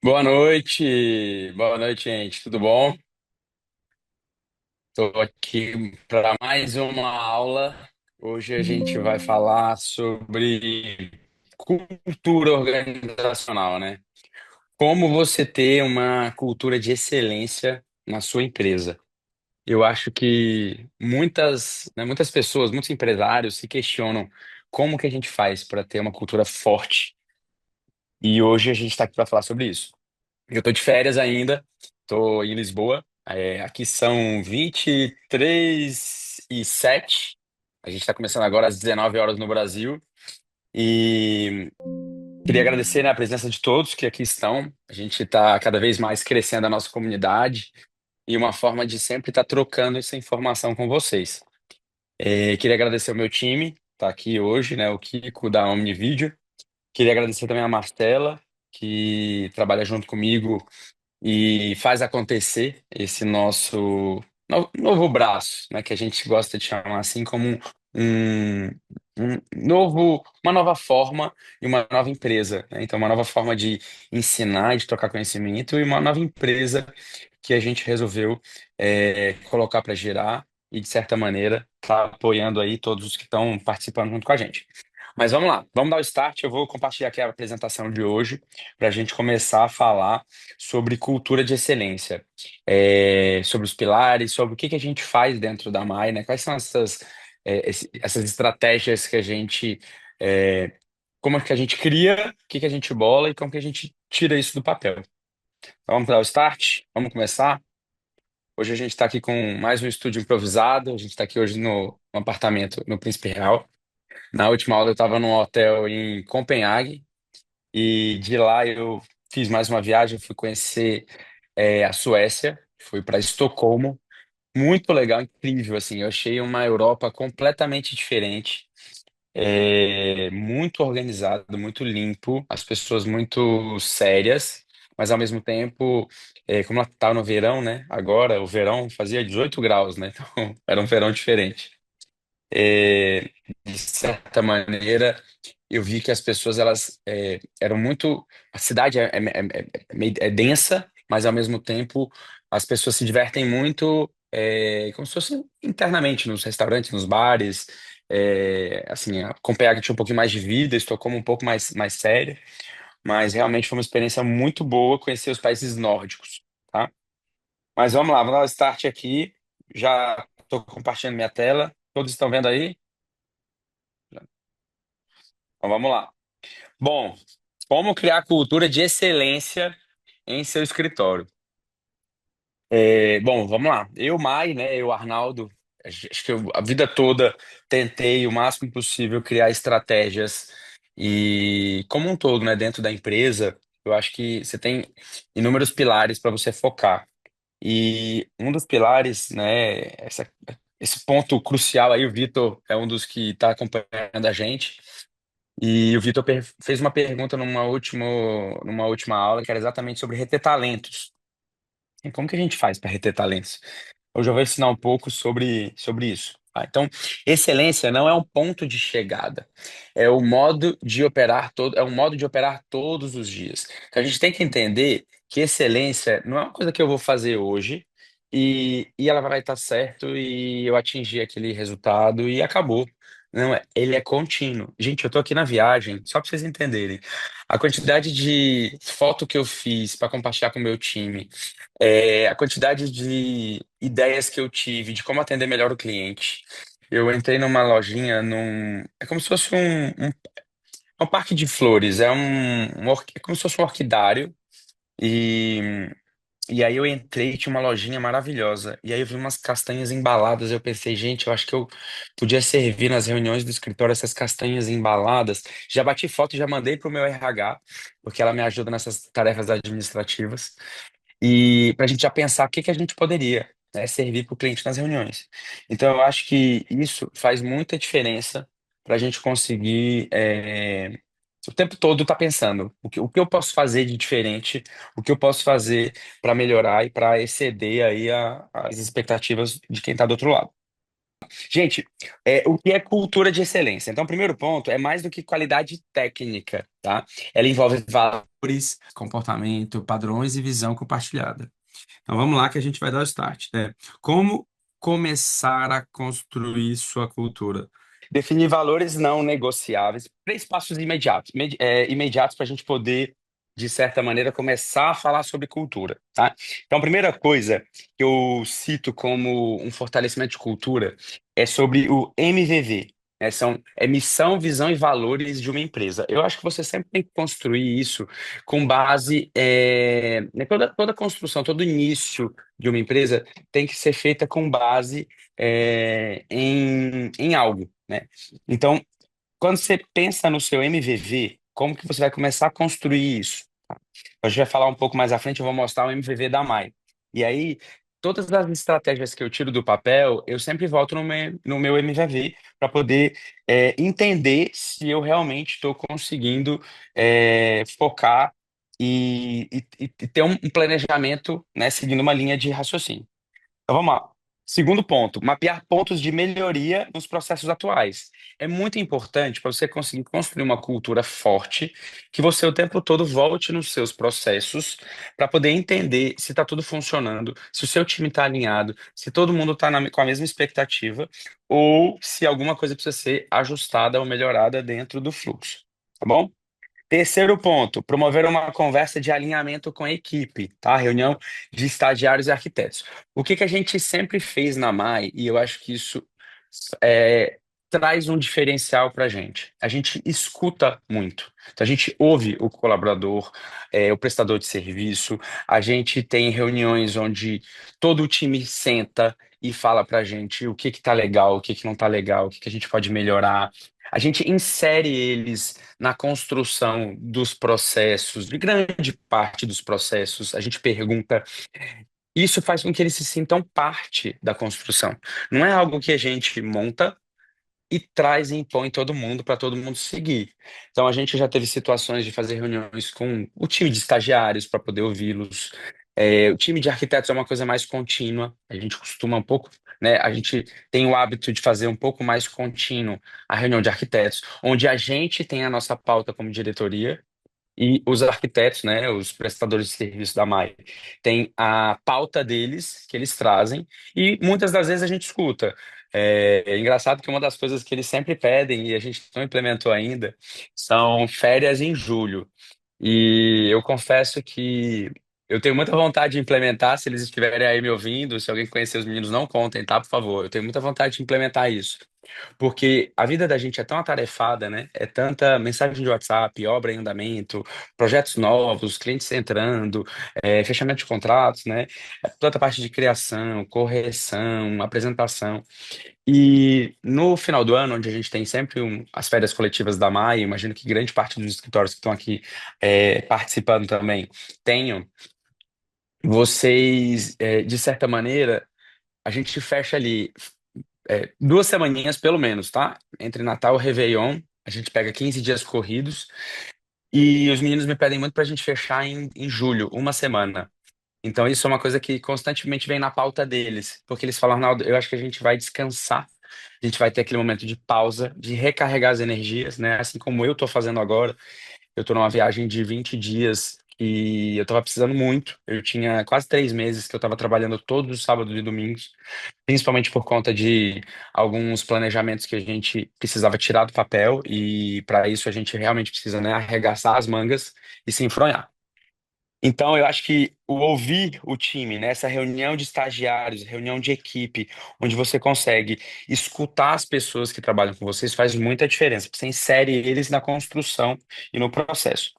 Boa noite, gente. Tudo bom? Estou aqui para mais uma aula. Hoje a gente vai falar sobre cultura organizacional, né? Como você ter uma cultura de excelência na sua empresa. Eu acho que muitas pessoas, muitos empresários se questionam como que a gente faz para ter uma cultura forte. E hoje a gente está aqui para falar sobre isso. Eu tô de férias ainda, tô em Lisboa. Aqui são 23h07. A gente está começando agora às 19 horas no Brasil. E queria agradecer, né, a presença de todos que aqui estão. A gente está cada vez mais crescendo a nossa comunidade e uma forma de sempre estar trocando essa informação com vocês. Queria agradecer o meu time, tá aqui hoje, né, o Kiko da Omnivideo. Queria agradecer também a Martela, que trabalha junto comigo e faz acontecer esse nosso novo braço, né, que a gente gosta de chamar assim como um, uma nova forma e uma nova empresa, né? Então, uma nova forma de ensinar, de trocar conhecimento e uma nova empresa que a gente resolveu colocar para girar e, de certa maneira, tá apoiando aí todos os que estão participando junto com a gente. Mas vamos lá, vamos dar o start. Eu vou compartilhar aqui a apresentação de hoje para a gente começar a falar sobre cultura de excelência, sobre os pilares, sobre o que que a gente faz dentro da MAI, né? Quais são essas estratégias que a gente, é, como é que a gente cria, o que que a gente bola e como que a gente tira isso do papel. Então, vamos dar o start? Vamos começar? Hoje a gente está aqui com mais um estúdio improvisado. A gente está aqui hoje no apartamento no Príncipe Real. Na última aula eu estava num hotel em Copenhague e de lá eu fiz mais uma viagem, fui conhecer a Suécia, fui para Estocolmo, muito legal, incrível, assim, eu achei uma Europa completamente diferente, muito organizado, muito limpo, as pessoas muito sérias, mas ao mesmo tempo, como ela tá no verão, né, agora o verão fazia 18 graus, né, então era um verão diferente. É, de certa maneira, eu vi que as pessoas elas eram muito. A cidade é densa, mas ao mesmo tempo as pessoas se divertem muito, como se fosse internamente nos restaurantes, nos bares. Assim, a Copenhague tinha um pouquinho mais de vida, Estocolmo um pouco mais séria, mas realmente foi uma experiência muito boa conhecer os países nórdicos, tá? Mas vamos lá, vamos dar o start aqui. Já estou compartilhando minha tela. Todos estão vendo aí? Então vamos lá. Bom, como criar cultura de excelência em seu escritório? Bom, vamos lá. Eu, Mai, né? Eu, Arnaldo, acho que eu, a vida toda tentei o máximo possível criar estratégias e, como um todo, né? Dentro da empresa, eu acho que você tem inúmeros pilares para você focar. E um dos pilares, né? Esse ponto crucial aí, o Vitor é um dos que está acompanhando a gente. E o Vitor fez uma pergunta numa última aula que era exatamente sobre reter talentos. E como que a gente faz para reter talentos? Hoje eu vou ensinar um pouco sobre isso. Tá? Então, excelência não é um ponto de chegada, é o modo de operar é um modo de operar todos os dias. Então, a gente tem que entender que excelência não é uma coisa que eu vou fazer hoje e ela vai estar certo e eu atingir aquele resultado e acabou. Não, ele é contínuo. Gente, eu tô aqui na viagem, só para vocês entenderem. A quantidade de foto que eu fiz para compartilhar com o meu time, a quantidade de ideias que eu tive de como atender melhor o cliente. Eu entrei numa lojinha, é como se fosse um parque de flores, é como se fosse um orquidário. E, e aí eu entrei, tinha uma lojinha maravilhosa. E aí eu vi umas castanhas embaladas. Eu pensei, gente, eu acho que eu podia servir nas reuniões do escritório essas castanhas embaladas. Já bati foto e já mandei para o meu RH, porque ela me ajuda nessas tarefas administrativas e para a gente já pensar o que que a gente poderia, né, servir para o cliente nas reuniões. Então, eu acho que isso faz muita diferença para a gente conseguir, o tempo todo estar pensando o que eu posso fazer de diferente, o que eu posso fazer para melhorar e para exceder aí as expectativas de quem está do outro lado. Gente, o que é cultura de excelência? Então, o primeiro ponto é mais do que qualidade técnica, tá? Ela envolve valores, comportamento, padrões e visão compartilhada. Então, vamos lá que a gente vai dar o start, né? Como começar a construir sua cultura? Definir valores não negociáveis, três passos imediatos, imediatos para a gente poder, de certa maneira, começar a falar sobre cultura, tá? Então, a primeira coisa que eu cito como um fortalecimento de cultura é sobre o MVV. Né? É missão, visão e valores de uma empresa. Eu acho que você sempre tem que construir isso com base, né, toda construção, todo início de uma empresa tem que ser feita com base em algo, né? Então, quando você pensa no seu MVV, como que você vai começar a construir isso? A gente vai falar um pouco mais à frente, eu vou mostrar o MVV da Mai. E aí, todas as estratégias que eu tiro do papel, eu sempre volto no meu MVV para poder entender se eu realmente estou conseguindo focar e ter um planejamento, né, seguindo uma linha de raciocínio. Então vamos lá. Segundo ponto, mapear pontos de melhoria nos processos atuais. É muito importante para você conseguir construir uma cultura forte, que você o tempo todo volte nos seus processos para poder entender se está tudo funcionando, se o seu time está alinhado, se todo mundo está com a mesma expectativa, ou se alguma coisa precisa ser ajustada ou melhorada dentro do fluxo. Tá bom? Terceiro ponto, promover uma conversa de alinhamento com a equipe, tá? Reunião de estagiários e arquitetos. O que que a gente sempre fez na MAI, e eu acho que isso é, traz um diferencial para a gente. A gente escuta muito. Então, a gente ouve o colaborador, o prestador de serviço, a gente tem reuniões onde todo o time senta e fala para a gente o que que tá legal, o que que não tá legal, o que que a gente pode melhorar. A gente insere eles na construção dos processos, de grande parte dos processos, a gente pergunta. Isso faz com que eles se sintam parte da construção. Não é algo que a gente monta e traz e impõe todo mundo para todo mundo seguir. Então a gente já teve situações de fazer reuniões com o time de estagiários para poder ouvi-los. O time de arquitetos é uma coisa mais contínua. A gente costuma um pouco, né? A gente tem o hábito de fazer um pouco mais contínuo a reunião de arquitetos, onde a gente tem a nossa pauta como diretoria. E os arquitetos, né, os prestadores de serviço da MAI, têm a pauta deles, que eles trazem, e muitas das vezes a gente escuta. É engraçado que uma das coisas que eles sempre pedem, e a gente não implementou ainda, são férias em julho. E eu confesso que eu tenho muita vontade de implementar, se eles estiverem aí me ouvindo, se alguém conhecer os meninos, não contem, tá, por favor. Eu tenho muita vontade de implementar isso. Porque a vida da gente é tão atarefada, né? É tanta mensagem de WhatsApp, obra em andamento, projetos novos, clientes entrando, fechamento de contratos, né? Toda a parte de criação, correção, apresentação. E no final do ano, onde a gente tem sempre as férias coletivas da MAI, imagino que grande parte dos escritórios que estão aqui participando também tenham, vocês, de certa maneira, a gente fecha ali 2 semaninhas pelo menos, tá? Entre Natal e Réveillon, a gente pega 15 dias corridos e os meninos me pedem muito pra gente fechar em julho, uma semana. Então isso é uma coisa que constantemente vem na pauta deles, porque eles falam, Arnaldo, eu acho que a gente vai descansar, a gente vai ter aquele momento de pausa, de recarregar as energias, né? Assim como eu tô fazendo agora. Eu tô numa viagem de 20 dias e eu tava precisando muito. Eu tinha quase 3 meses que eu tava trabalhando todos os sábados e domingos, principalmente por conta de alguns planejamentos que a gente precisava tirar do papel e para isso a gente realmente precisa, né, arregaçar as mangas e se enfronhar. Então, eu acho que o ouvir o time, né, essa reunião de estagiários, reunião de equipe, onde você consegue escutar as pessoas que trabalham com vocês, faz muita diferença. Você insere eles na construção e no processo.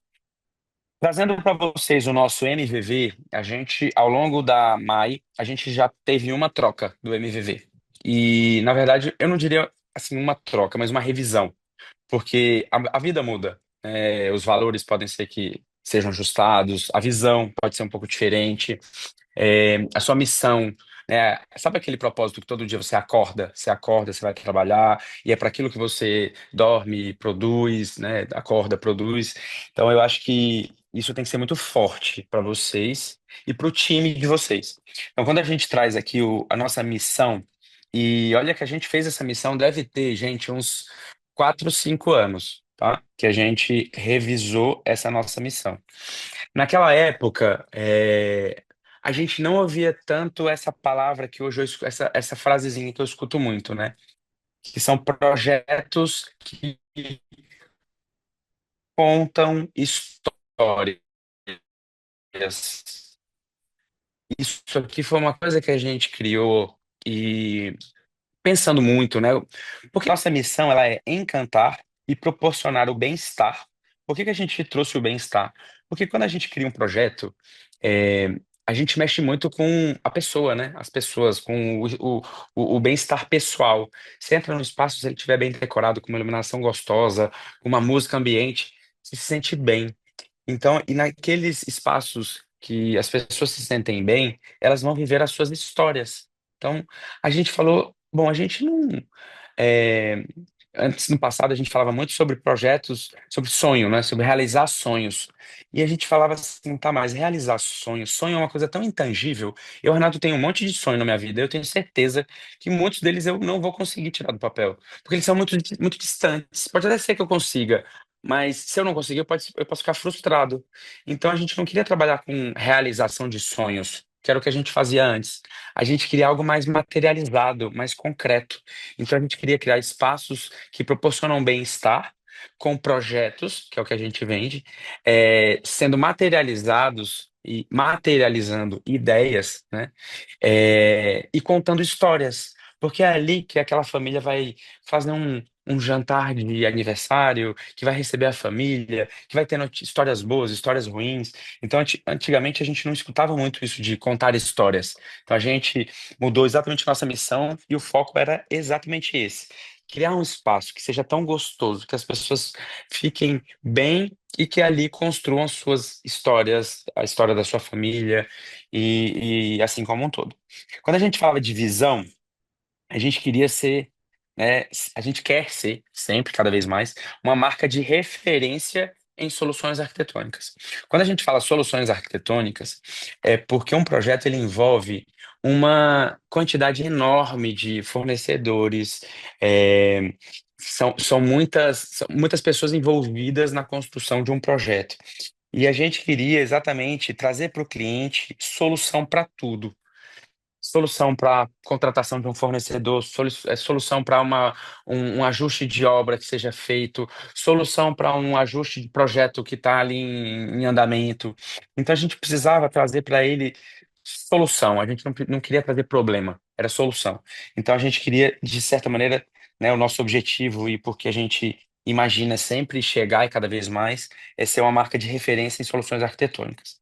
Trazendo para vocês o nosso MVV, a gente, ao longo da MAI, a gente já teve uma troca do MVV. E, na verdade, eu não diria assim uma troca, mas uma revisão, porque a vida muda. Os valores podem ser que sejam ajustados, a visão pode ser um pouco diferente, a sua missão, né? Sabe aquele propósito que todo dia você acorda, você vai trabalhar, e é para aquilo que você dorme, produz, né? Acorda, produz. Então, eu acho que isso tem que ser muito forte para vocês e para o time de vocês. Então, quando a gente traz aqui a nossa missão, E olha que a gente fez essa missão, deve ter, gente, uns 4, 5 anos, tá? Que a gente revisou essa nossa missão. Naquela época, a gente não ouvia tanto essa palavra que hoje essa frasezinha que eu escuto muito, né? Que são projetos que contam histórias. Isso aqui foi uma coisa que a gente criou e pensando muito, né? Porque nossa missão ela é encantar e proporcionar o bem-estar. Por que que a gente trouxe o bem-estar? Porque quando a gente cria um projeto, é, a gente mexe muito com a pessoa, né? As pessoas, com o bem-estar pessoal. Você entra no espaço, se ele estiver bem decorado, com uma iluminação gostosa, com uma música ambiente, você se sente bem. Então, e naqueles espaços que as pessoas se sentem bem, elas vão viver as suas histórias. Então, a gente falou, bom, a gente não. é, Antes, no passado, a gente falava muito sobre projetos, sobre sonho, né? Sobre realizar sonhos. E a gente falava assim, tá, mas realizar sonhos, sonho é uma coisa tão intangível. Eu, Renato, tenho um monte de sonho na minha vida. Eu tenho certeza que muitos deles eu não vou conseguir tirar do papel, porque eles são muito distantes. Pode até ser que eu consiga, mas se eu não conseguir, eu posso ficar frustrado. Então a gente não queria trabalhar com realização de sonhos, que era o que a gente fazia antes. A gente queria algo mais materializado, mais concreto. Então a gente queria criar espaços que proporcionam bem-estar com projetos, que é o que a gente vende, sendo materializados e materializando ideias, né? E contando histórias. Porque é ali que aquela família vai fazer um jantar de aniversário, que vai receber a família, que vai ter histórias boas, histórias ruins. Então, antigamente a gente não escutava muito isso de contar histórias. Então, a gente mudou exatamente nossa missão e o foco era exatamente esse. Criar um espaço que seja tão gostoso, que as pessoas fiquem bem e que ali construam suas histórias, a história da sua família e assim como um todo. Quando a gente fala de visão, a gente queria ser, né, a gente quer ser, sempre, cada vez mais, uma marca de referência em soluções arquitetônicas. Quando a gente fala soluções arquitetônicas, é porque um projeto ele envolve uma quantidade enorme de fornecedores, são muitas pessoas envolvidas na construção de um projeto. E a gente queria exatamente trazer para o cliente solução para tudo. Solução para contratação de um fornecedor, solução para um ajuste de obra que seja feito, solução para um ajuste de projeto que está ali em andamento. Então a gente precisava trazer para ele solução, a gente não queria trazer problema, era solução. Então a gente queria, de certa maneira, né, o nosso objetivo e porque a gente imagina sempre chegar e cada vez mais, é ser uma marca de referência em soluções arquitetônicas.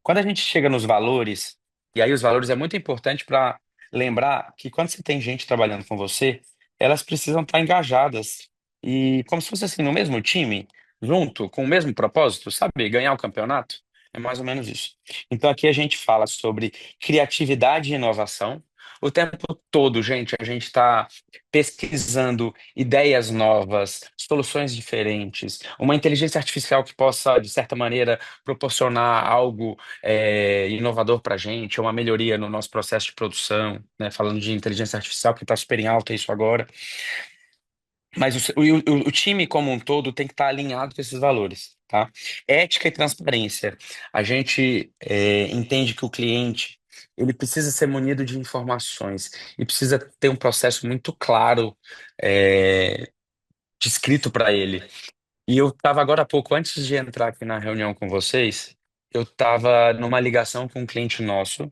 Quando a gente chega nos valores, e aí os valores é muito importante para lembrar que quando você tem gente trabalhando com você, elas precisam estar engajadas e como se fosse assim no mesmo time, junto, com o mesmo propósito, sabe? Ganhar o campeonato. É mais ou menos isso. Então aqui a gente fala sobre criatividade e inovação. O tempo todo, gente, a gente está pesquisando ideias novas, soluções diferentes, uma inteligência artificial que possa, de certa maneira, proporcionar algo inovador para a gente, ou uma melhoria no nosso processo de produção, né? Falando de inteligência artificial, que está super em alta isso agora. Mas o time como um todo tem que estar alinhado com esses valores, tá? Ética e transparência. A gente entende que o cliente ele precisa ser munido de informações e precisa ter um processo muito claro descrito para ele. E eu estava agora há pouco, antes de entrar aqui na reunião com vocês, eu estava numa ligação com um cliente nosso.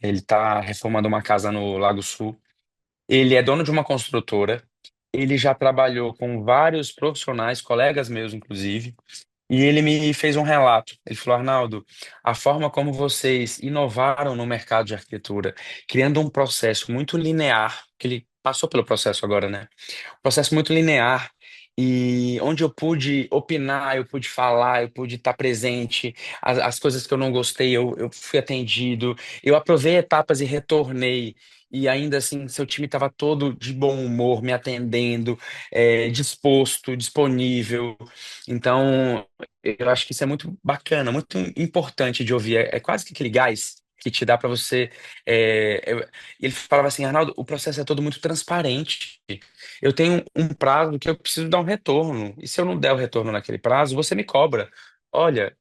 Ele está reformando uma casa no Lago Sul. Ele é dono de uma construtora. Ele já trabalhou com vários profissionais, colegas meus, inclusive. E ele me fez um relato. Ele falou: Arnaldo, a forma como vocês inovaram no mercado de arquitetura, criando um processo muito linear, que ele passou pelo processo agora, né? Processo muito linear e onde eu pude opinar, eu pude falar, eu pude estar presente. As coisas que eu não gostei, eu fui atendido. Eu aprovei etapas e retornei. E ainda assim, seu time estava todo de bom humor, me atendendo, disposto, disponível. Então, eu acho que isso é muito bacana, muito importante de ouvir. É quase que aquele gás. que te dá para você. Ele falava assim, Arnaldo, o processo é todo muito transparente. Eu tenho um prazo que eu preciso dar um retorno. E se eu não der o retorno naquele prazo, você me cobra. Olha,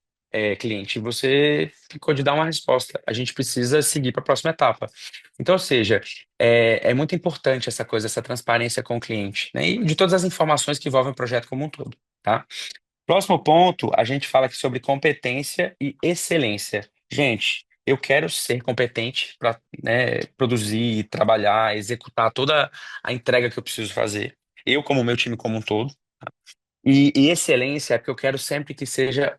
cliente, você ficou de dar uma resposta. A gente precisa seguir para a próxima etapa. Então, ou seja, é muito importante essa coisa, essa transparência com o cliente, né? E de todas as informações que envolvem o projeto como um todo, tá? Próximo ponto, a gente fala aqui sobre competência e excelência. Gente, eu quero ser competente para, produzir, trabalhar, executar toda a entrega que eu preciso fazer. Eu, como o meu time como um todo. E excelência é porque eu quero sempre que seja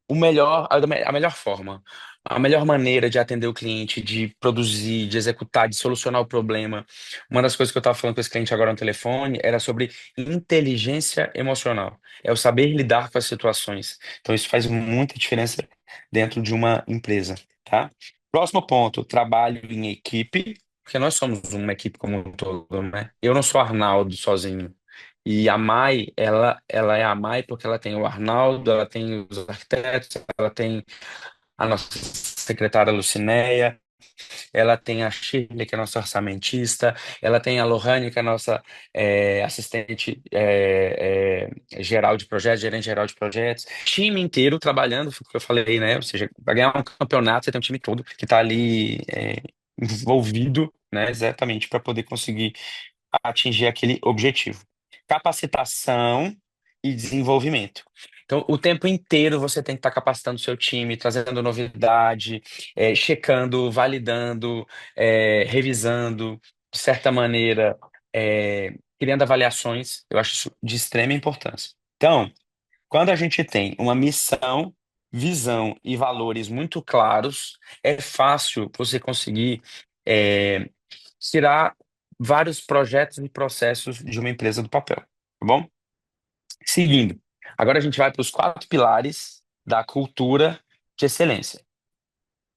o melhor, a melhor forma, a melhor maneira de atender o cliente, de produzir, de executar, de solucionar o problema. Uma das coisas que eu estava falando com esse cliente agora no telefone era sobre inteligência emocional. É o saber lidar com as situações. Então, isso faz muita diferença dentro de uma empresa, tá? Próximo ponto, trabalho em equipe, porque nós somos uma equipe como um todo, né? Eu não sou Arnaldo sozinho. E a Mai, ela é a Mai porque ela tem o Arnaldo, ela tem os arquitetos, ela tem a nossa secretária Lucinéia, ela tem a Shirley, que é a nossa orçamentista, ela tem a Lohane, que é a nossa assistente geral de projetos, gerente geral de projetos. Time inteiro trabalhando, foi o que eu falei, né? Ou seja, para ganhar um campeonato, você tem um time todo que está ali envolvido, né? Exatamente, para poder conseguir atingir aquele objetivo. Capacitação e desenvolvimento. Então, o tempo inteiro você tem que estar capacitando o seu time, trazendo novidade, checando, validando, revisando, de certa maneira, criando avaliações. Eu acho isso de extrema importância. Então, quando a gente tem uma missão, visão e valores muito claros, é fácil você conseguir é, tirar vários projetos e processos de uma empresa do papel, tá bom? Seguindo, agora a gente vai para os quatro pilares da cultura de excelência.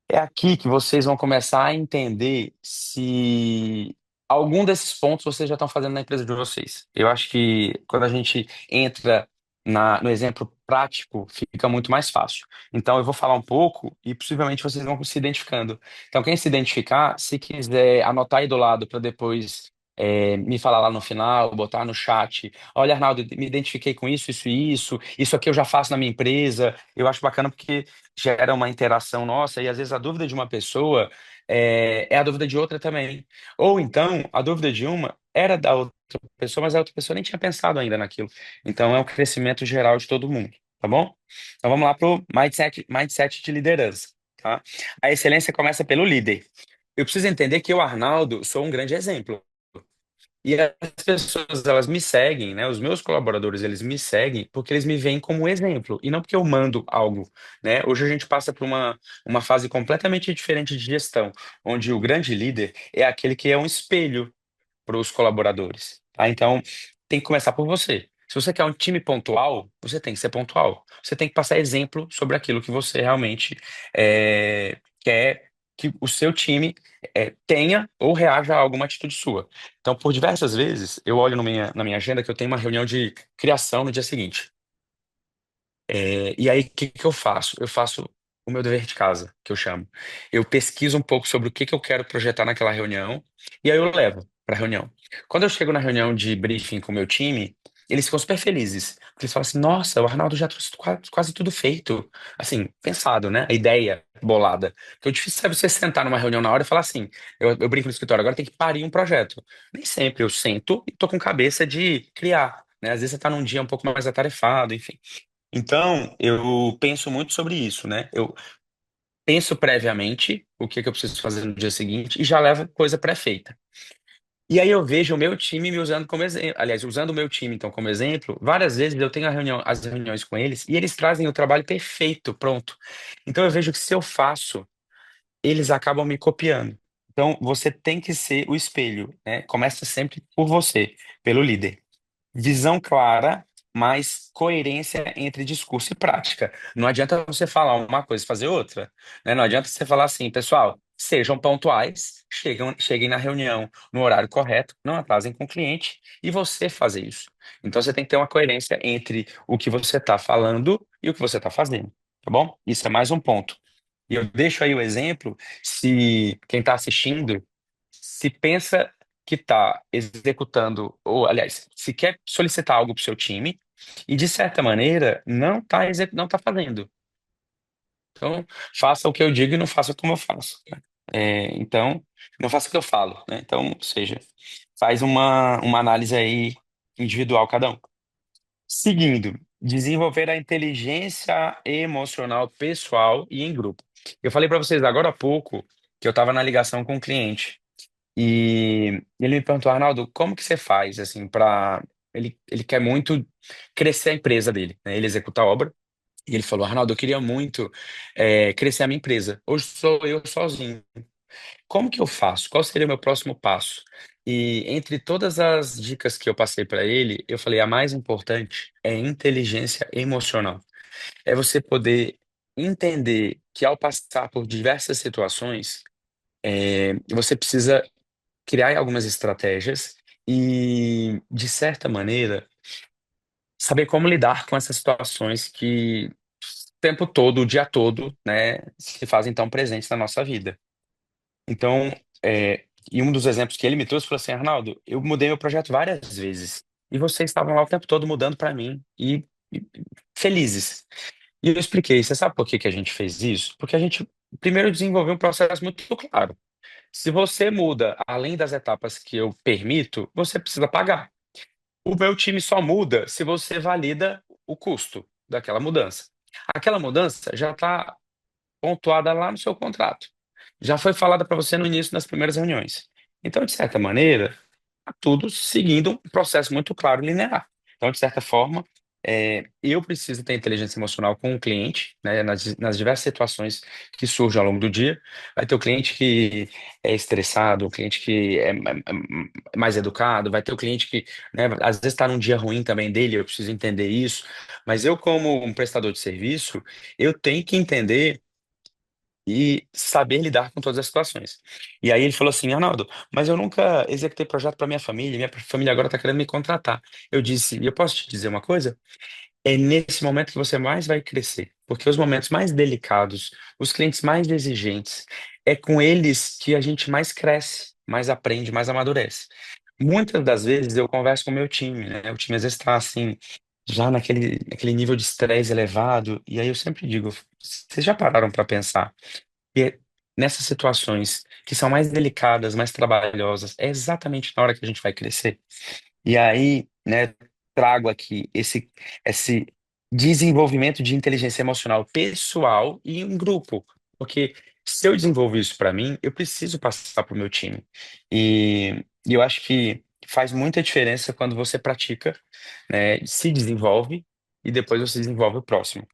É aqui que vocês vão começar a entender se algum desses pontos vocês já estão fazendo na empresa de vocês. Eu acho que quando a gente entra no exemplo prático, fica muito mais fácil. Então, eu vou falar um pouco e possivelmente vocês vão se identificando. Então, quem se identificar, se quiser anotar aí do lado para depois me falar lá no final, botar no chat. Olha, Arnaldo, me identifiquei com isso, isso e isso. Isso aqui eu já faço na minha empresa. Eu acho bacana porque gera uma interação nossa e às vezes a dúvida de uma pessoa é a dúvida de outra também. Ou então, a dúvida de uma era da outra pessoa, mas a outra pessoa nem tinha pensado ainda naquilo. Então, é um crescimento geral de todo mundo, tá bom? Então, vamos lá para o mindset de liderança, tá? A excelência começa pelo líder. Eu preciso entender que eu, Arnaldo, sou um grande exemplo. E as pessoas, elas me seguem, né? Os meus colaboradores, eles me seguem porque eles me veem como exemplo e não porque eu mando algo, né? Hoje a gente passa por uma fase completamente diferente de gestão, onde o grande líder é aquele que é um espelho para os colaboradores, tá? Então, tem que começar por você. Se você quer um time pontual, você tem que ser pontual. Você tem que passar exemplo sobre aquilo que você realmente quer que o seu time tenha ou reaja a alguma atitude sua. Então, por diversas vezes, eu olho na minha agenda que eu tenho uma reunião de criação no dia seguinte. E aí, o que que eu faço? Eu faço o meu dever de casa, que eu chamo. Eu pesquiso um pouco sobre o que que eu quero projetar naquela reunião, e aí eu levo para a reunião. Quando eu chego na reunião de briefing com o meu time, eles ficam super felizes. Porque eles falam assim: nossa, o Arnaldo já trouxe quase tudo feito. Assim, pensado, né? A ideia bolada. Porque o difícil é você sentar numa reunião na hora e falar assim: eu brinco no escritório, agora tem que parir um projeto. Nem sempre eu sento e tô com cabeça de criar. Né? Às vezes você tá num dia um pouco mais atarefado, enfim. Então, eu penso muito sobre isso, né? Eu penso previamente o que que eu preciso fazer no dia seguinte e já levo coisa pré-feita. E aí eu vejo o meu time me usando como exemplo, aliás, usando o meu time então como exemplo, várias vezes eu tenho as reuniões com eles e eles trazem o trabalho perfeito, pronto. Então eu vejo que se eu faço, eles acabam me copiando. Então você tem que ser o espelho, né? Começa sempre por você, pelo líder. Visão clara, mas coerência entre discurso e prática. Não adianta você falar uma coisa e fazer outra, né? Não adianta você falar assim, pessoal, sejam pontuais, cheguem na reunião no horário correto, não atrasem com o cliente e você fazer isso. Então você tem que ter uma coerência entre o que você está falando e o que você está fazendo, tá bom? Isso é mais um ponto. E eu deixo aí o exemplo, se quem está assistindo, se pensa que está executando, ou aliás, se quer solicitar algo para o seu time e de certa maneira não tá fazendo. Então, faça o que eu digo e não faça como eu faço. Né? Então, não faça o que eu falo, né? Então, ou seja, faz uma análise aí individual cada um. Seguindo, desenvolver a inteligência emocional pessoal e em grupo. Eu falei para vocês agora há pouco que eu estava na ligação com um cliente e ele me perguntou, Arnaldo, como que você faz assim para ele quer muito crescer a empresa dele, né? Ele executa a obra e ele falou, Arnaldo, eu queria muito crescer a minha empresa. Hoje sou eu sozinho. Como que eu faço? Qual seria o meu próximo passo? E entre todas as dicas que eu passei para ele, eu falei, a mais importante é inteligência emocional. É você poder entender que ao passar por diversas situações, você precisa criar algumas estratégias e, de certa maneira, saber como lidar com essas situações que o tempo todo, o dia todo, né, se fazem tão presentes na nossa vida. Então, e um dos exemplos que ele me trouxe foi assim, Arnaldo, eu mudei meu projeto várias vezes e vocês estavam lá o tempo todo mudando para mim e felizes. E eu expliquei, você sabe por que que a gente fez isso? Porque a gente primeiro desenvolveu um processo muito claro. Se você muda além das etapas que eu permito, você precisa pagar. O meu time só muda se você valida o custo daquela mudança. Aquela mudança já está pontuada lá no seu contrato. Já foi falada para você no início das primeiras reuniões. Então, de certa maneira, tá tudo seguindo um processo muito claro e linear. Então, de certa forma, eu preciso ter inteligência emocional com o cliente, né, nas diversas situações que surgem ao longo do dia. Vai ter o cliente que é estressado, o cliente que é mais educado, vai ter o cliente que, né, às vezes está num dia ruim também dele, eu preciso entender isso. Mas eu, como um prestador de serviço, eu tenho que entender e saber lidar com todas as situações. E aí ele falou assim, Arnaldo, mas eu nunca executei projeto para minha família agora está querendo me contratar. Eu disse, e eu posso te dizer uma coisa? É nesse momento que você mais vai crescer, porque os momentos mais delicados, os clientes mais exigentes, é com eles que a gente mais cresce, mais aprende, mais amadurece. Muitas das vezes eu converso com o meu time, né? O time às vezes está assim, já naquele nível de estresse elevado, e aí eu sempre digo, vocês já pararam para pensar? E nessas situações que são mais delicadas, mais trabalhosas, é exatamente na hora que a gente vai crescer. E aí, né, trago aqui esse desenvolvimento de inteligência emocional pessoal e em grupo. Porque se eu desenvolvo isso para mim, eu preciso passar para o meu time. E eu acho que faz muita diferença quando você pratica, né, se desenvolve e depois você desenvolve o próximo.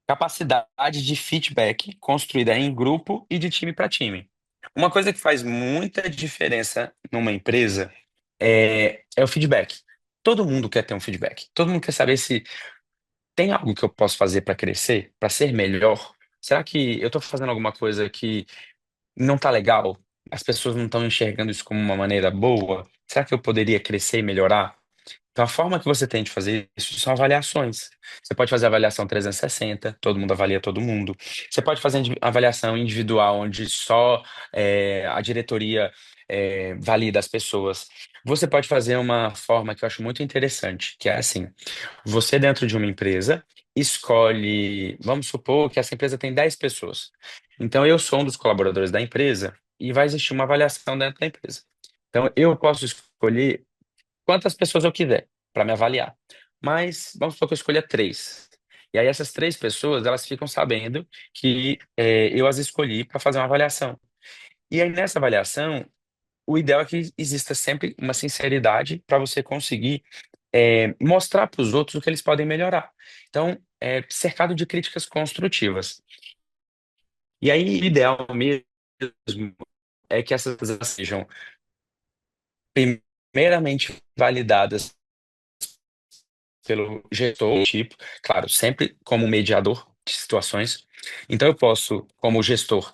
Capacidade de feedback construída em grupo e de time para time. Uma coisa que faz muita diferença numa empresa é o feedback. Todo mundo quer ter um feedback. Todo mundo quer saber se tem algo que eu posso fazer para crescer, para ser melhor. Será que eu estou fazendo alguma coisa que não está legal? As pessoas não estão enxergando isso como uma maneira boa? Será que eu poderia crescer e melhorar? Então, a forma que você tem de fazer isso são avaliações. Você pode fazer avaliação 360, todo mundo avalia todo mundo. Você pode fazer avaliação individual, onde só a diretoria valida as pessoas. Você pode fazer uma forma que eu acho muito interessante, que é assim: você dentro de uma empresa escolhe, vamos supor que essa empresa tem 10 pessoas. Então, eu sou um dos colaboradores da empresa e vai existir uma avaliação dentro da empresa. Então, eu posso escolher quantas pessoas eu quiser para me avaliar. Mas vamos supor que eu escolha três. E aí essas três pessoas, elas ficam sabendo que eu as escolhi para fazer uma avaliação. E aí nessa avaliação, o ideal é que exista sempre uma sinceridade para você conseguir mostrar para os outros o que eles podem melhorar. Então, cercado de críticas construtivas. E aí, o ideal mesmo é que essas sejam primeiramente validadas pelo gestor, tipo, claro, sempre como mediador de situações. Então, eu posso, como gestor,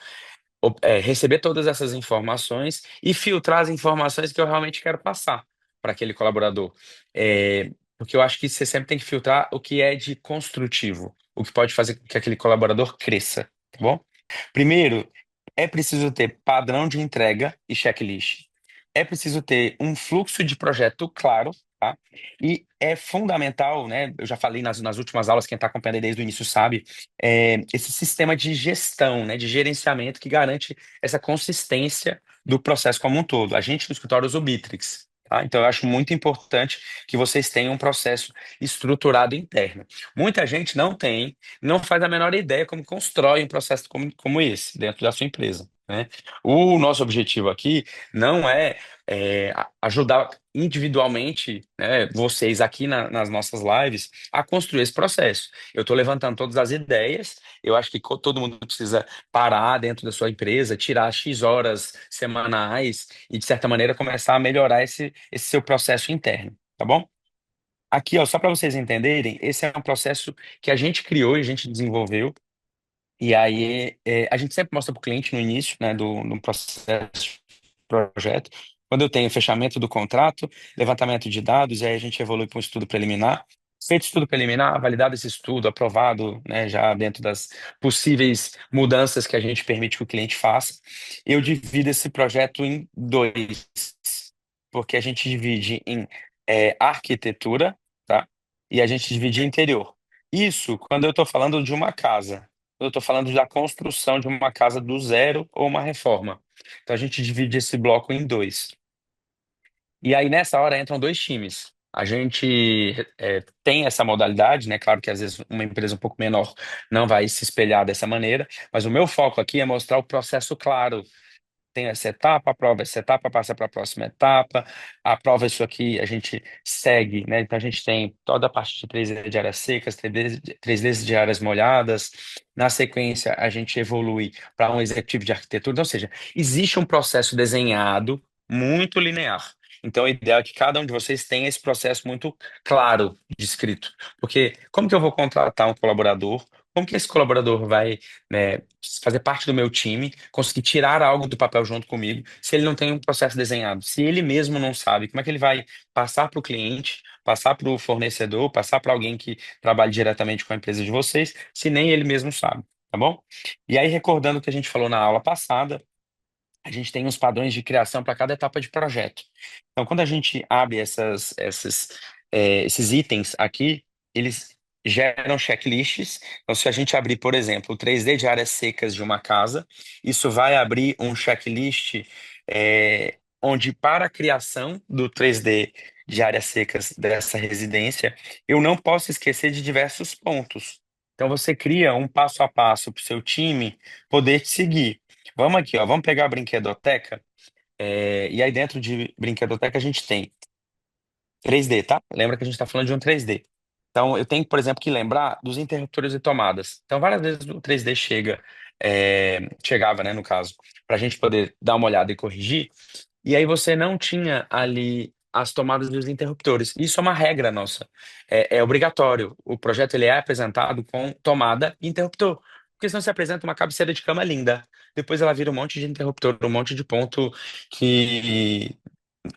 receber todas essas informações e filtrar as informações que eu realmente quero passar para aquele colaborador. Porque eu acho que você sempre tem que filtrar o que é de construtivo, o que pode fazer com que aquele colaborador cresça. tá bom? Primeiro, é preciso ter padrão de entrega e checklist. É preciso ter um fluxo de projeto claro, tá? E é fundamental, né? Eu já falei nas últimas aulas, quem está acompanhando aí desde o início sabe, esse sistema de gestão, né? De gerenciamento que garante essa consistência do processo como um todo. A gente no escritório usa o Bitrix. Tá? Então, eu acho muito importante que vocês tenham um processo estruturado interno. Muita gente não tem, não faz a menor ideia como constrói um processo como esse dentro da sua empresa, né? O nosso objetivo aqui não é, ajudar individualmente, né, vocês aqui nas nossas lives a construir esse processo. Eu estou levantando todas as ideias. Eu acho que todo mundo precisa parar dentro da sua empresa, tirar X horas semanais e, de certa maneira, começar a melhorar esse seu processo interno, tá bom? Aqui, ó, só para vocês entenderem, esse é um processo que a gente criou e a gente desenvolveu. E aí, a gente sempre mostra para o cliente no início, né, do processo, projeto. Quando eu tenho fechamento do contrato, levantamento de dados, e aí a gente evolui para um estudo preliminar. Feito estudo preliminar, validado esse estudo, aprovado, né, já dentro das possíveis mudanças que a gente permite que o cliente faça, eu divido esse projeto em dois, porque a gente divide em arquitetura, tá? E a gente divide em interior. Isso quando eu estou falando de uma casa. Eu estou falando da construção de uma casa do zero ou uma reforma. Então a gente divide esse bloco em dois. E aí nessa hora entram dois times. A gente tem essa modalidade, né? Claro que às vezes uma empresa um pouco menor não vai se espelhar dessa maneira, mas o meu foco aqui é mostrar o processo claro. Tem essa etapa, aprova essa etapa, passa para a próxima etapa, aprova isso aqui, a gente segue, né? Então a gente tem toda a parte de 3D de áreas secas, 3D de áreas molhadas. Na sequência, a gente evolui para um executivo de arquitetura. Então, ou seja, existe um processo desenhado muito linear. Então, o ideal é que cada um de vocês tenha esse processo muito claro, descrito. Porque como que eu vou contratar um colaborador? Como que esse colaborador vai, né, fazer parte do meu time, conseguir tirar algo do papel junto comigo, se ele não tem um processo desenhado? Se ele mesmo não sabe, como é que ele vai passar para o cliente, passar para o fornecedor, passar para alguém que trabalhe diretamente com a empresa de vocês, se nem ele mesmo sabe, tá bom? E aí, recordando o que a gente falou na aula passada, a gente tem uns padrões de criação para cada etapa de projeto. Então, quando a gente abre esses itens aqui, eles geram checklists. Então, se a gente abrir, por exemplo, o 3D de áreas secas de uma casa, isso vai abrir um checklist, onde, para a criação do 3D de áreas secas dessa residência, eu não posso esquecer de diversos pontos. Então, você cria um passo a passo para o seu time poder te seguir. Vamos aqui, ó, vamos pegar a brinquedoteca, e aí dentro de brinquedoteca a gente tem 3D, tá? Lembra que a gente está falando de um 3D. Então eu tenho, por exemplo, que lembrar dos interruptores e tomadas. Então várias vezes o 3D chegava, né, no caso, para a gente poder dar uma olhada e corrigir. E aí você não tinha ali as tomadas dos interruptores. Isso é uma regra nossa. É obrigatório. O projeto ele é apresentado com tomada e interruptor. Porque senão você apresenta uma cabeceira de cama linda. Depois ela vira um monte de interruptor, um monte de ponto que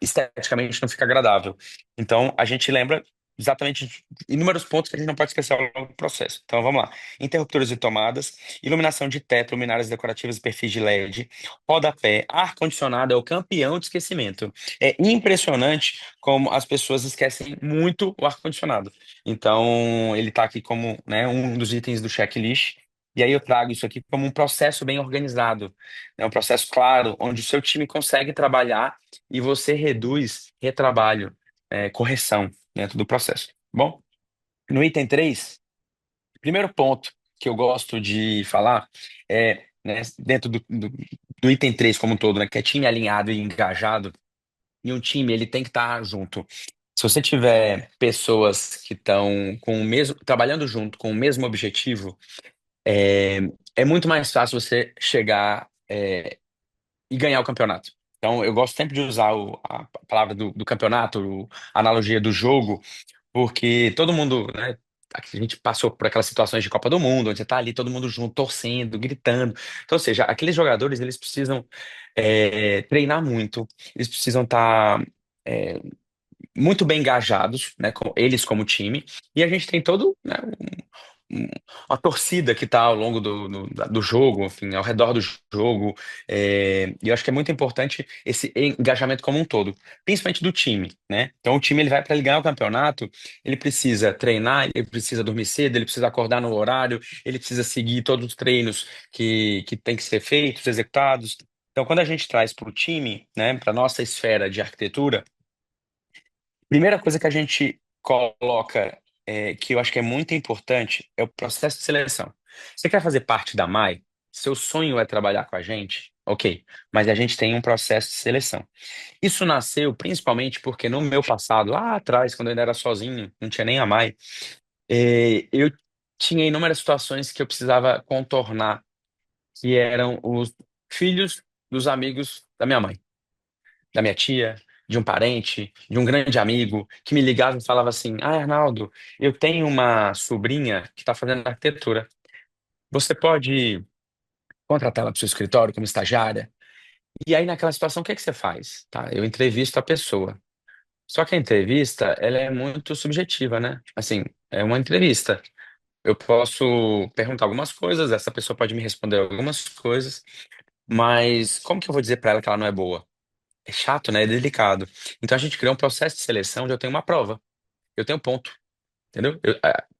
esteticamente não fica agradável. Então, a gente lembra exatamente de inúmeros pontos que a gente não pode esquecer ao longo do processo. Então, vamos lá. Interruptores e tomadas, iluminação de teto, luminárias decorativas e perfis de LED, rodapé, ar-condicionado é o campeão de esquecimento. É impressionante como as pessoas esquecem muito o ar-condicionado. Então, ele está aqui como, né, um dos itens do checklist. E aí eu trago isso aqui como um processo bem organizado, né, um processo claro, onde o seu time consegue trabalhar e você reduz retrabalho, correção dentro do processo. Bom, no item 3, primeiro ponto que eu gosto de falar é, né, dentro do item 3 como um todo, né, que é time alinhado e engajado, e um time ele tem que estar junto. Se você tiver pessoas que estão com o mesmo, trabalhando junto com o mesmo objetivo, é, é muito mais fácil você chegar, e ganhar o campeonato. Então, eu gosto sempre de usar a palavra do campeonato, a analogia do jogo, porque todo mundo, né? A gente passou por aquelas situações de Copa do Mundo, onde você tá ali todo mundo junto, torcendo, gritando. Então, ou seja, aqueles jogadores, eles precisam treinar muito, eles precisam estar muito bem engajados, né? Eles como time, e a gente tem todo, né, uma torcida que está ao longo do jogo, enfim, ao redor do jogo. E eu acho que é muito importante esse engajamento como um todo, principalmente do time, né? Então o time ele vai para ele ganhar o campeonato, ele precisa treinar, ele precisa dormir cedo, ele precisa acordar no horário, ele precisa seguir todos os treinos que tem que ser feitos, executados. Então, quando a gente traz para o time, né, para nossa esfera de arquitetura, primeira coisa que a gente coloca, que eu acho que é muito importante, é o processo de seleção. Você quer fazer parte da MAI? Seu sonho é trabalhar com a gente? Ok, mas a gente tem um processo de seleção. Isso nasceu principalmente porque no meu passado, lá atrás, quando eu ainda era sozinho, não tinha nem a MAI, eu tinha inúmeras situações que eu precisava contornar, que eram os filhos dos amigos da minha mãe, da minha tia, de um parente, de um grande amigo, que me ligava e falava assim: Ah, Arnaldo, eu tenho uma sobrinha que está fazendo arquitetura. Você pode contratá-la para o seu escritório como estagiária? E aí, naquela situação, o que é que você faz? Tá, eu entrevisto a pessoa. Só que a entrevista, ela é muito subjetiva, né? Assim, é uma entrevista. Eu posso perguntar algumas coisas, essa pessoa pode me responder algumas coisas, mas como que eu vou dizer para ela que ela não é boa? É chato, né? É delicado. Então a gente criou um processo de seleção onde eu tenho uma prova, eu tenho ponto, entendeu?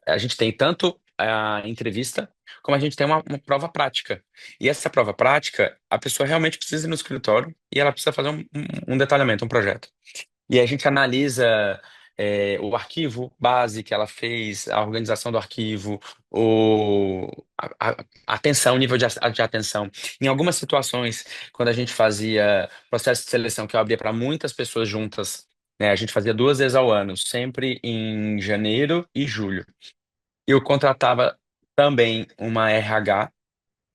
A gente tem tanto a entrevista, como a gente tem uma prova prática. E essa prova prática, a pessoa realmente precisa ir no escritório e ela precisa fazer um detalhamento, um projeto. E a gente analisa o arquivo base que ela fez, a organização do arquivo, a atenção, o nível de atenção. Em algumas situações, quando a gente fazia processo de seleção que eu abria para muitas pessoas juntas, né, a gente fazia 2 vezes ao ano, sempre em janeiro e julho. Eu contratava também uma RH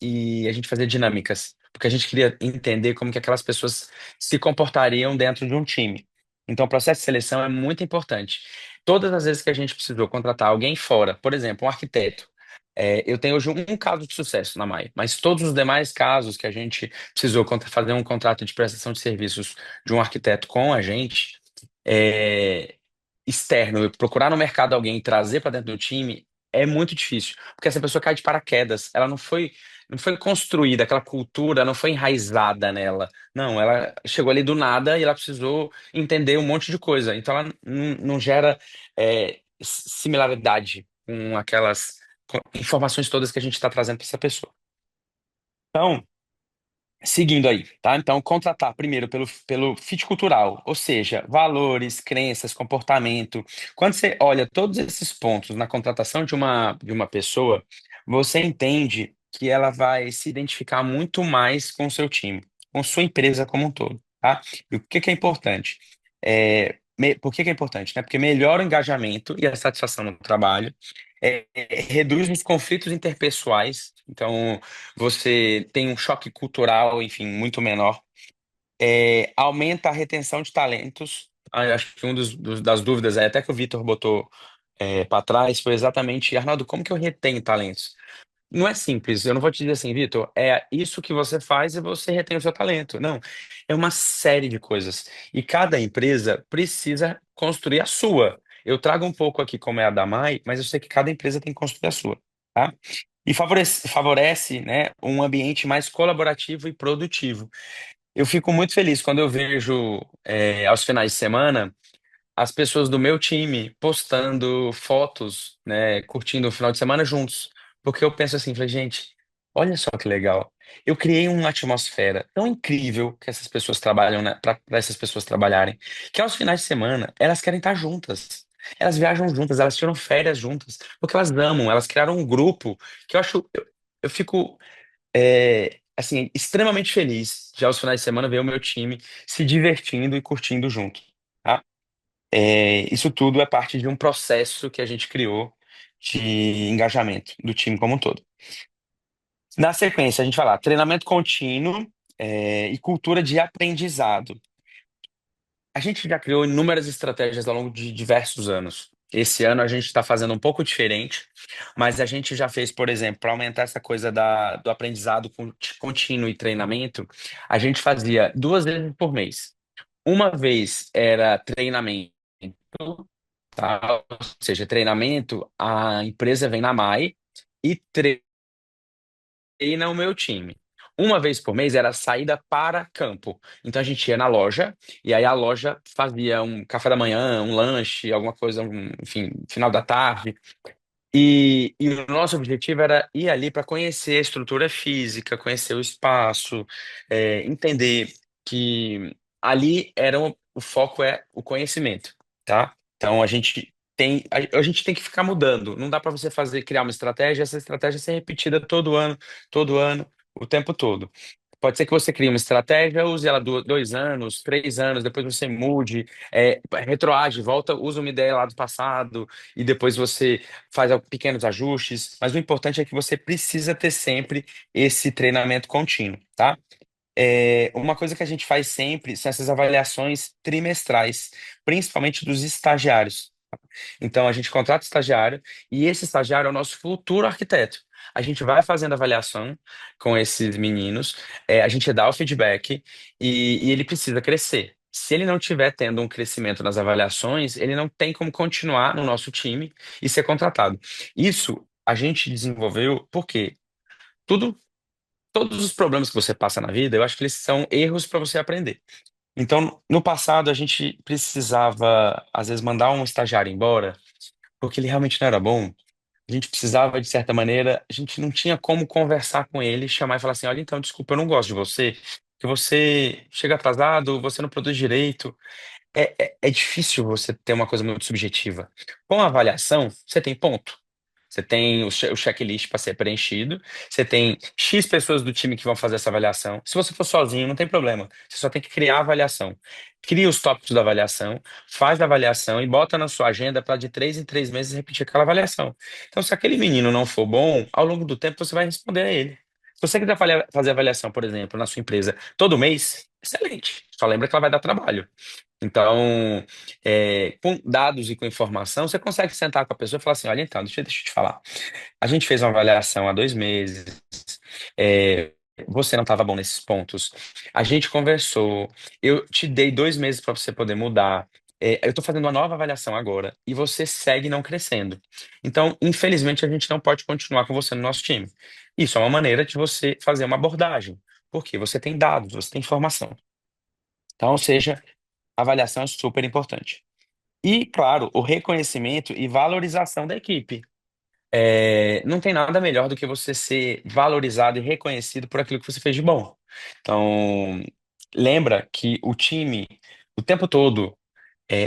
e a gente fazia dinâmicas, porque a gente queria entender como que aquelas pessoas se comportariam dentro de um time. Então, o processo de seleção é muito importante. Todas as vezes que a gente precisou contratar alguém fora, por exemplo, um arquiteto, eu tenho hoje um caso de sucesso na MAI, mas todos os demais casos que a gente precisou fazer um contrato de prestação de serviços de um arquiteto com a gente, é, externo, eu procurar no mercado alguém e trazer para dentro do time, é muito difícil, porque essa pessoa cai de paraquedas, ela não foi construída, aquela cultura não foi enraizada nela. Não, ela chegou ali do nada e ela precisou entender um monte de coisa. Então ela não gera similaridade com aquelas informações todas que a gente está trazendo para essa pessoa. Então, seguindo aí, tá? Então, contratar primeiro pelo fit cultural, ou seja, valores, crenças, comportamento. Quando você olha todos esses pontos na contratação de uma pessoa, você entende que ela vai se identificar muito mais com o seu time, com sua empresa como um todo, tá? E o que que é importante? Por que que é importante, né? Porque melhora o engajamento e a satisfação no trabalho, reduz os conflitos interpessoais. Então, você tem um choque cultural, enfim, muito menor. Aumenta a retenção de talentos. Eu acho que das dúvidas até que o Vitor botou para trás foi exatamente, Arnaldo, como que eu retenho talentos? Não é simples, eu não vou te dizer assim, Vitor, é isso que você faz e você retém o seu talento. Não, é uma série de coisas. E cada empresa precisa construir a sua. Eu trago um pouco aqui como é a da Mai, mas eu sei que cada empresa tem que construir a sua, tá? E favorece, né, um ambiente mais colaborativo e produtivo. Eu fico muito feliz quando eu vejo, aos finais de semana, as pessoas do meu time postando fotos, né, curtindo o final de semana juntos. Porque eu penso assim, falei, gente, olha só que legal. Eu criei uma atmosfera tão incrível que essas pessoas trabalham, né, para essas pessoas trabalharem, que aos finais de semana elas querem estar juntas. Elas viajam juntas, elas tiram férias juntas, porque elas amam, elas criaram um grupo que eu fico assim, extremamente feliz de aos finais de semana ver o meu time se divertindo e curtindo junto. Tá? Isso tudo é parte de um processo que a gente criou de engajamento do time como um todo. Na sequência, a gente vai lá, treinamento contínuo, e cultura de aprendizado. A gente já criou inúmeras estratégias ao longo de diversos anos. Esse ano a gente está fazendo um pouco diferente, mas a gente já fez, por exemplo, para aumentar essa coisa do aprendizado contínuo e treinamento, a gente fazia 2 vezes por mês. Uma vez era treinamento, tá? Ou seja, treinamento, a empresa vem na MAI. e treina o meu time. Uma vez por mês era a saída para campo. Então a gente ia na loja, e aí a loja fazia um café da manhã, um lanche, alguma coisa, enfim, final da tarde. E o nosso objetivo era ir ali para conhecer a estrutura física, conhecer o espaço, entender que ali o foco é o conhecimento, tá? Então a gente tem que ficar mudando. Não dá para você criar uma estratégia, essa estratégia ser repetida todo ano, o tempo todo. Pode ser que você crie uma estratégia, use ela 2 anos, 3 anos, depois você mude, retroage, volta, usa uma ideia lá do passado e depois você faz pequenos ajustes. Mas o importante é que você precisa ter sempre esse treinamento contínuo, tá? Uma coisa que a gente faz sempre são essas avaliações trimestrais, principalmente dos estagiários. Então, a gente contrata o estagiário e esse estagiário é o nosso futuro arquiteto. A gente vai fazendo avaliação com esses meninos, a gente dá o feedback e ele precisa crescer. Se ele não estiver tendo um crescimento nas avaliações, ele não tem como continuar no nosso time e ser contratado. Isso a gente desenvolveu porque tudo, todos os problemas que você passa na vida, eu acho que eles são erros para você aprender. Então, no passado, a gente precisava, às vezes, mandar um estagiário embora porque ele realmente não era bom. A gente precisava, de certa maneira, a gente não tinha como conversar com ele, chamar e falar assim: olha, então, desculpa, eu não gosto de você, que você chega atrasado, você não produz direito. É difícil você ter uma coisa muito subjetiva. Com a avaliação, você tem ponto. Você tem o checklist para ser preenchido. Você tem X pessoas do time que vão fazer essa avaliação. Se você for sozinho, não tem problema. Você só tem que criar a avaliação. Cria os tópicos da avaliação, faz a avaliação e bota na sua agenda para de 3 em 3 meses repetir aquela avaliação. Então, se aquele menino não for bom, ao longo do tempo você vai responder a ele. Se você quiser fazer avaliação, por exemplo, na sua empresa todo mês, excelente. Só lembra que ela vai dar trabalho. Então, com dados e com informação, você consegue sentar com a pessoa e falar assim: olha, então, deixa eu te falar. A gente fez uma avaliação há 2 meses, é, você não estava bom nesses pontos. A gente conversou, eu te dei 2 meses para você poder mudar. Eu estou fazendo uma nova avaliação agora e você segue não crescendo. Então, infelizmente, a gente não pode continuar com você no nosso time. Isso é uma maneira de você fazer uma abordagem, porque você tem dados, você tem informação. Então, ou seja, a avaliação é super importante. E, claro, o reconhecimento e valorização da equipe. Não tem nada melhor do que você ser valorizado e reconhecido por aquilo que você fez de bom. Então, lembra que o time, o tempo todo,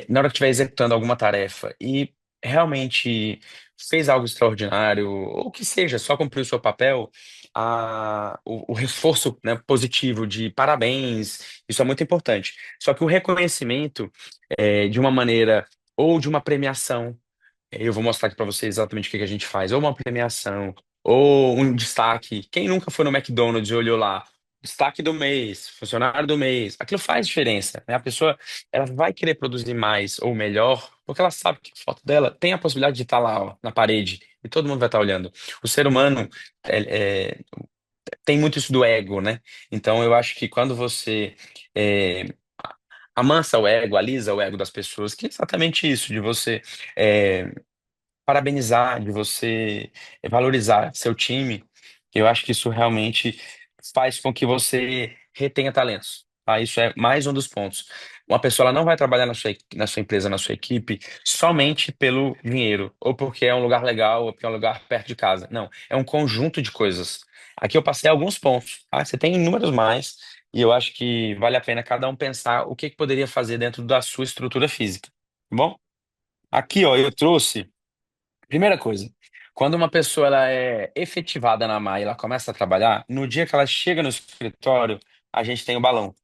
na hora que estiver executando alguma tarefa e realmente fez algo extraordinário, ou que seja, só cumpriu o seu papel, o reforço, né, positivo de parabéns, isso é muito importante. Só que o reconhecimento, de uma maneira ou de uma premiação. Eu vou mostrar aqui para você exatamente o que que a gente faz. Ou uma premiação, ou um destaque. Quem nunca foi no McDonald's e olhou lá? Destaque do mês, funcionário do mês. Aquilo faz diferença, né? A pessoa, ela vai querer produzir mais ou melhor, porque ela sabe que a foto dela tem a possibilidade de estar lá, ó, na parede, e todo mundo vai estar olhando. O ser humano tem muito isso do ego, né? Então eu acho que quando você é, amansa o ego, alisa o ego das pessoas, que é exatamente isso, de você é, parabenizar, de você valorizar seu time, eu acho que isso realmente faz com que você retenha talentos. Tá? Isso é mais um dos pontos. Uma pessoa ela não vai trabalhar na sua empresa, na sua equipe, somente pelo dinheiro, ou porque é um lugar legal, ou porque é um lugar perto de casa. Não, é um conjunto de coisas. Aqui eu passei alguns pontos, tá? Você tem inúmeros mais, e eu acho que vale a pena cada um pensar o que que poderia fazer dentro da sua estrutura física. Tá bom? Aqui, ó, eu trouxe. Primeira coisa, quando uma pessoa ela é efetivada na MAI, ela começa a trabalhar, no dia que ela chega no escritório, a gente tem o balão.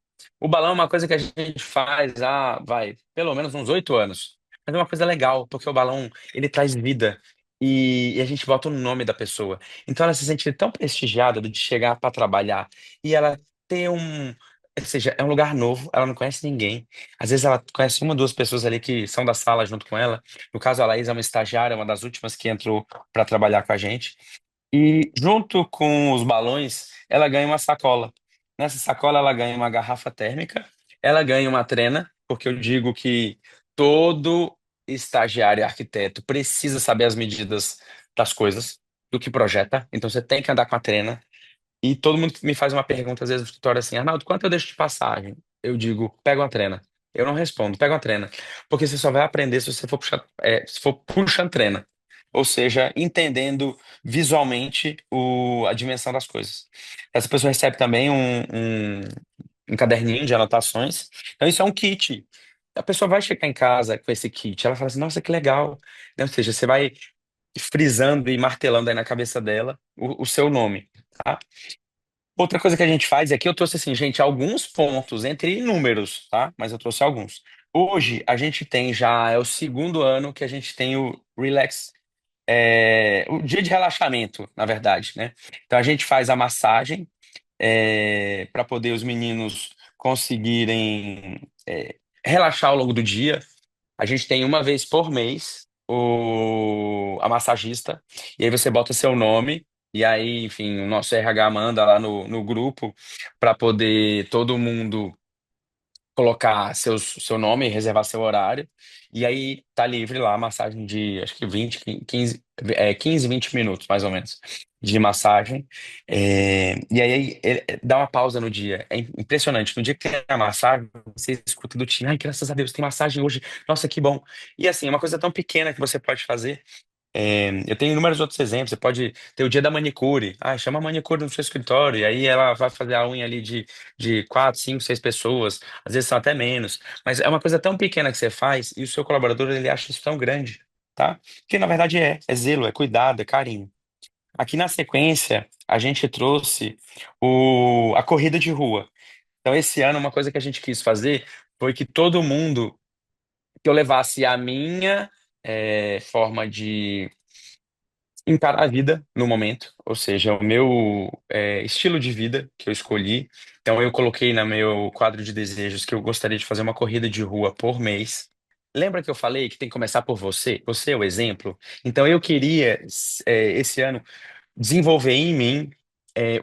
O balão é uma coisa que a gente faz há, vai, pelo menos uns 8 anos. Mas é uma coisa legal, porque o balão, ele traz vida e a gente bota o nome da pessoa. Então ela se sente tão prestigiada de chegar para trabalhar e ela ter um. Ou seja, é um lugar novo, ela não conhece ninguém. Às vezes ela conhece uma, duas pessoas ali que são da sala junto com ela. No caso, a Laís é uma estagiária, uma das últimas que entrou para trabalhar com a gente. E junto com os balões, ela ganha uma sacola. Nessa sacola, ela ganha uma garrafa térmica, ela ganha uma trena, porque eu digo que todo estagiário e arquiteto precisa saber as medidas das coisas, do que projeta. Então você tem que andar com a trena. E todo mundo me faz uma pergunta, às vezes, no escritório assim, Arnaldo, quanto eu deixo de passagem? Eu digo, pega uma trena. Eu não respondo, pega uma trena. Porque você só vai aprender se você for puxar, se for puxando trena. Ou seja, entendendo visualmente a dimensão das coisas. Essa pessoa recebe também um caderninho de anotações. Então, isso é um kit. A pessoa vai chegar em casa com esse kit. Ela fala assim, nossa, que legal. Né? Ou seja, você vai frisando e martelando aí na cabeça dela o seu nome. Tá? Outra coisa que a gente faz é que eu trouxe assim, gente, alguns pontos entre inúmeros, tá? Mas eu trouxe alguns. Hoje a gente tem já, é o segundo ano que a gente tem o Relax, o dia de relaxamento, na verdade, né? Então a gente faz a massagem para poder os meninos conseguirem relaxar ao longo do dia. A gente tem uma vez por mês a massagista, e aí você bota seu nome, e aí, enfim, o nosso RH manda lá no grupo para poder todo mundo colocar seu nome, reservar seu horário, e aí tá livre lá a massagem de acho que 20 15 15, 20 minutos, mais ou menos, de massagem. E aí dá uma pausa no dia. É impressionante. No dia que tem a massagem, você escuta do time, ai, graças a Deus, tem massagem hoje. Nossa, que bom. E assim, é uma coisa tão pequena que você pode fazer. Eu tenho inúmeros outros exemplos. Você pode ter o dia da manicure. Ah, chama a manicure no seu escritório. E aí ela vai fazer a unha ali de quatro, cinco, seis pessoas. Às vezes são até menos. Mas é uma coisa tão pequena que você faz e o seu colaborador ele acha isso tão grande, tá? Que na verdade é zelo, é cuidado, é carinho. Aqui na sequência, a gente trouxe a corrida de rua. Então, esse ano, uma coisa que a gente quis fazer foi que todo mundo, que eu levasse a minha forma de encarar a vida no momento, ou seja, o meu estilo de vida que eu escolhi. Então, eu coloquei no meu quadro de desejos que eu gostaria de fazer uma corrida de rua por mês. Lembra que eu falei que tem que começar por você? Você é o exemplo. Então, eu queria, esse ano, desenvolver em mim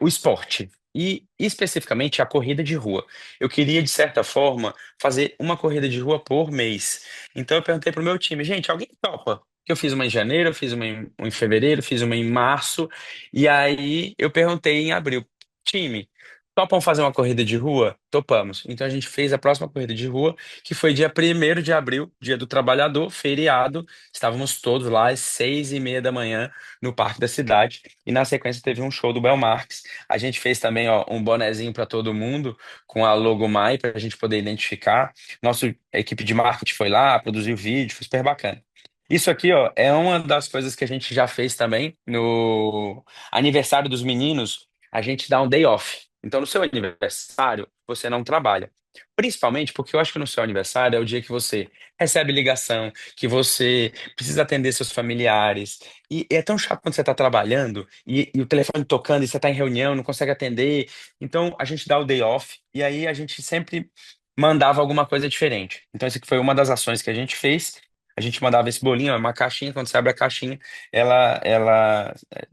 o esporte e especificamente a corrida de rua. Eu queria, de certa forma, fazer uma corrida de rua por mês. Então eu perguntei pro meu time, gente, alguém topa? Que eu fiz uma em janeiro, eu fiz uma em fevereiro, fiz uma em março, e aí eu perguntei em abril, time, topam fazer uma corrida de rua? Topamos. Então a gente fez a próxima corrida de rua, que foi dia 1º de abril, Dia do Trabalhador, feriado. Estávamos todos lá às 6h30 da manhã no Parque da Cidade. E na sequência teve um show do Belmarx. A gente fez também ó, um bonezinho para todo mundo com a logo Mai para a gente poder identificar. Nossa equipe de marketing foi lá, produziu vídeo, foi super bacana. Isso aqui, ó, é uma das coisas que a gente já fez também no aniversário dos meninos. A gente dá um day off. Então, no seu aniversário, você não trabalha. Principalmente porque eu acho que no seu aniversário é o dia que você recebe ligação, que você precisa atender seus familiares, e é tão chato quando você está trabalhando e o telefone tocando e você está em reunião, não consegue atender. Então a gente dá o day off e aí a gente sempre mandava alguma coisa diferente. Então, essa aqui foi uma das ações que a gente fez. A gente mandava esse bolinho, ó, uma caixinha. Quando você abre a caixinha,